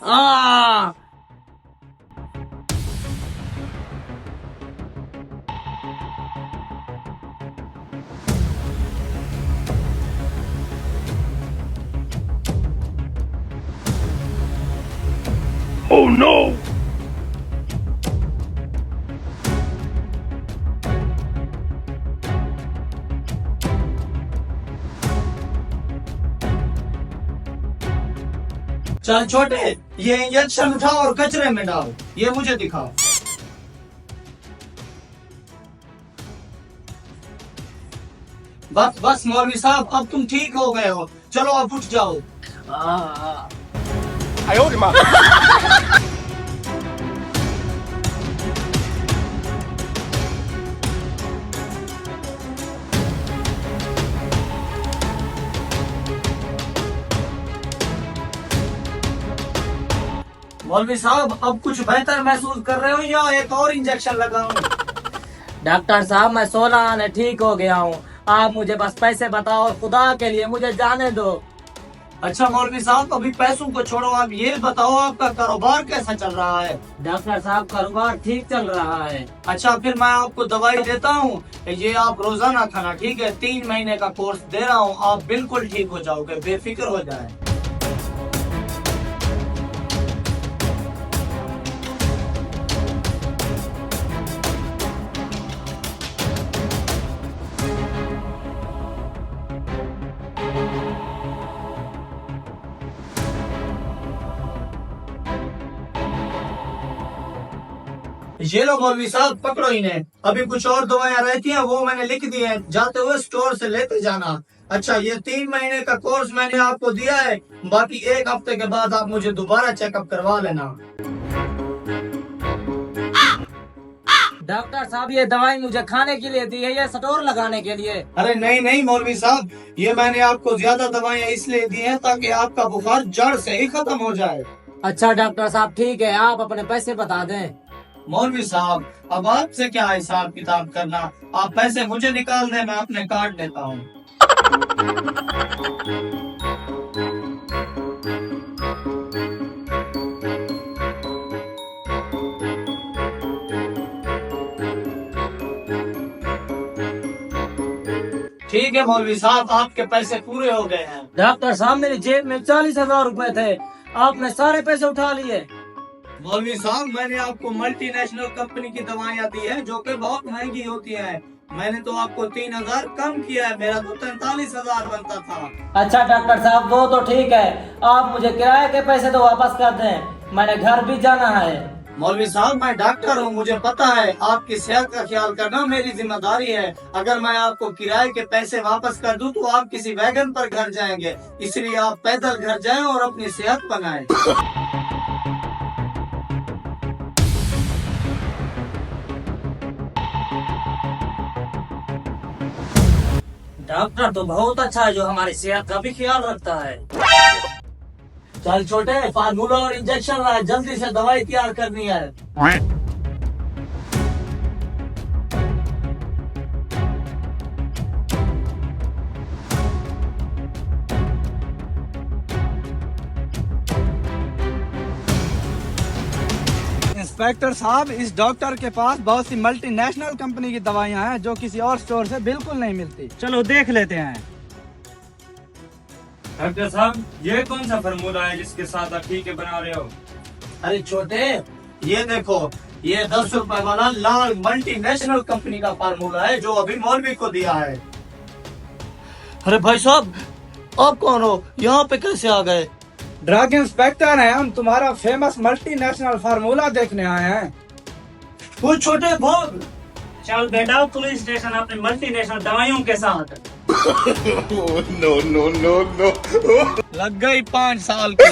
आ Oh no! चल छोटे, ये इंजेक्शन उठाओ और कचरे में डालो। ये मुझे दिखाओ। बस बस मौलवी साहब, अब तुम ठीक हो गए हो। चलो अब उठ जाओ। I owed him up. मौलवी साहब, अब कुछ बेहतर महसूस कर रहे हो या एक और इंजेक्शन लगाऊं? डॉक्टर साहब, मैं 16 आने ठीक हो गया हूँ। आप मुझे बस पैसे बताओ, खुदा के लिए मुझे जाने दो। अच्छा मौलवी साहब, अभी पैसों को छोड़ो, आप ये बताओ आपका कारोबार कैसा चल रहा है? डॉक्टर साहब, कारोबार ठीक चल रहा है। अच्छा, फिर मैं आपको दवाई देता हूँ, ये आप रोजाना खाना, ठीक है? 3 महीने का कोर्स दे रहा हूँ, आप बिल्कुल ठीक हो जाओगे, बेफिक्र हो जाए। ये लो मौलवी साहब, पकड़ो इन्हें। अभी कुछ और दवाइयाँ रहती हैं, वो मैंने लिख दी हैं, जाते हुए स्टोर से लेते जाना। अच्छा, ये 3 महीने का कोर्स मैंने आपको दिया है, बाकी 1 हफ्ते के बाद आप मुझे दोबारा चेकअप करवा लेना। डॉक्टर साहब, ये दवाई मुझे खाने के लिए दी है या स्टोर लगाने के लिए? अरे नहीं नहीं मौलवी साहब, ये मैंने आपको ज्यादा दवाइयाँ इसलिए दी हैं ताकि आपका बुखार जड़ से ही खत्म हो जाए। अच्छा डॉक्टर साहब, ठीक है, आप अपने पैसे बता दें। मौलवी साहब, अब आपसे क्या हिसाब किताब करना, आप पैसे मुझे निकाल दें, मैं अपने कार्ड देता हूँ। ठीक है मौलवी साहब, आपके पैसे पूरे हो गए हैं। डॉक्टर साहब, मेरी जेब में 40,000 रुपए थे, आपने सारे पैसे उठा लिए। मौलवी साहब, मैंने आपको मल्टीनेशनल कंपनी की दवाइयाँ दी है जो कि बहुत महंगी होती है। मैंने तो आपको 3,000 कम किया है, मेरा तो 43,000 बनता था। अच्छा डॉक्टर साहब, वो तो ठीक है, आप मुझे किराए के पैसे तो वापस कर दें, मैंने घर भी जाना है। मौलवी साहब, मैं डॉक्टर हूँ, मुझे पता है आपकी सेहत का ख्याल करना मेरी जिम्मेदारी है। अगर मैं आपको किराए के पैसे वापस कर दूं तो आप किसी वैगन पर घर जाएंगे, इसलिए आप पैदल घर जाएं और अपनी सेहत बनाएं। डॉक्टर तो बहुत अच्छा है जो हमारी सेहत का भी ख्याल रखता है। चल छोटे, फार्मूला और इंजेक्शन लाए, जल्दी से दवाई तैयार करनी है। इंस्पेक्टर साहब, इस डॉक्टर के पास बहुत सी मल्टीनेशनल कंपनी की दवाइयाँ हैं जो किसी और स्टोर से बिल्कुल नहीं मिलती। चलो देख लेते हैं। डॉक्टर साहब, ये कौन सा फार्मूला है जिसके साथ आप टीके बना रहे हो? अरे छोटे, ये देखो, ये 10 रुपए वाला लाल मल्टीनेशनल कंपनी का फार्मूला है जो अभी मौलवी को दिया है। अरे भाई साहब, आप कौन हो? यहाँ पे कैसे आ गए? ड्रग इंस्पेक्टर हैं हम, तुम्हारा फेमस मल्टीनेशनल फार्मूला देखने आए हैं। वो छोटे भोग, चल बेटा पुलिस स्टेशन अपनी मल्टीनेशनल दवाइयों के साथ। No, no, no, no. लग गई 5 साल की।